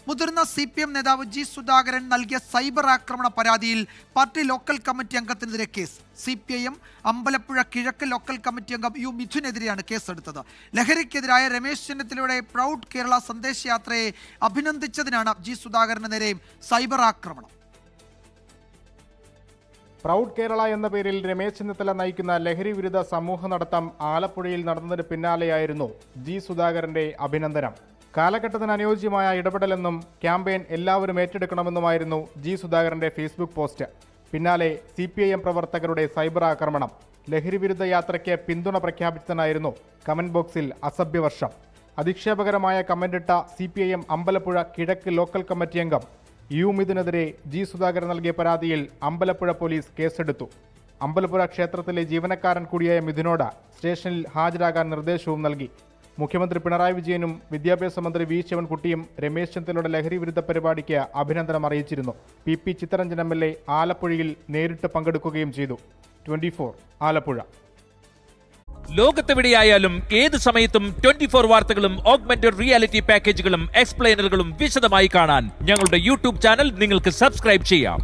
മുതിർന്ന CPM നേതാവ് G Sudhakaran നൽകിയ സൈബർ ആക്രമണ പരാതിയിൽ പാർട്ടി ലോക്കൽ കമ്മിറ്റി അംഗത്തിനെതിരെ കേസ്. CPIM അമ്പലപ്പുഴ കിഴക്ക് ലോക്കൽ കമ്മിറ്റി അംഗം യു മിഥുനെതിരെയാണ് കേസെടുത്തത്. ലഹരിക്കെതിരായ രമേശ് ചെന്നിത്തലയുടെ പ്രൗഡ് കേരള സന്ദേശയാത്രയെ അഭിനന്ദിച്ചതിനാണ് ജി സുധാകരന് നേരെയും സൈബർ ആക്രമണം. പ്രൗഡ് കേരള എന്ന പേരിൽ രമേശ് ചെന്നിത്തല നയിക്കുന്ന ലഹരി വിരുദ്ധ സമൂഹ നടത്തം ആലപ്പുഴയിൽ നടന്നതിന് പിന്നാലെയായിരുന്നു ജി സുധാകരന്റെ അഭിനന്ദനം. കാലഘട്ടത്തിന് അനുയോജ്യമായ ഇടപെടലെന്നും ക്യാമ്പയിൻ എല്ലാവരും ഏറ്റെടുക്കണമെന്നുമായിരുന്നു ജി സുധാകരന്റെ ഫേസ്ബുക്ക് പോസ്റ്റ്. പിന്നാലെ CPIM പ്രവർത്തകരുടെ സൈബർ ആക്രമണം. ലഹരി വിരുദ്ധ യാത്രയ്ക്ക് പിന്തുണ പ്രഖ്യാപിച്ചതിനായിരുന്നു കമന്റ് ബോക്സിൽ അസഭ്യവർഷം. അധിക്ഷേപകരമായ കമന്റിട്ട CPIM അമ്പലപ്പുഴ കിഴക്ക് ലോക്കൽ കമ്മിറ്റി അംഗം യു മിഥുനെതിരെ ജി സുധാകരൻ നൽകിയ പരാതിയിൽ അമ്പലപ്പുഴ പോലീസ് കേസെടുത്തു. അമ്പലപ്പുഴ ക്ഷേത്രത്തിലെ ജീവനക്കാരൻ കൂടിയായ മിഥുനോട് സ്റ്റേഷനിൽ ഹാജരാകാൻ നിർദ്ദേശവും നൽകി. മുഖ്യമന്ത്രി പിണറായി വിജയനും വിദ്യാഭ്യാസ മന്ത്രി വി ശിവൻകുട്ടിയും രമേശ് ചെന്നിത്തലയുടെ ലഹരി വിരുദ്ധ പരിപാടിക്ക് അഭിനന്ദനം അറിയിച്ചിരുന്നു. PP ചിത്തരഞ്ജൻ MLA ആലപ്പുഴയിൽ നേരിട്ട് പങ്കെടുക്കുകയും ചെയ്തു. 24 ആലപ്പുഴ. ലോകത്തെവിടെയായാലും ഏത് സമയത്തും 24 വാർത്തകളും ഓഗ്മെന്റഡ് റിയാലിറ്റി പാക്കേജുകളും എക്സ്പ്ലെയിനറുകളും വിശദമായി കാണാൻ ഞങ്ങളുടെ YouTube ചാനൽ നിങ്ങൾക്ക് സബ്സ്ക്രൈബ് ചെയ്യാം.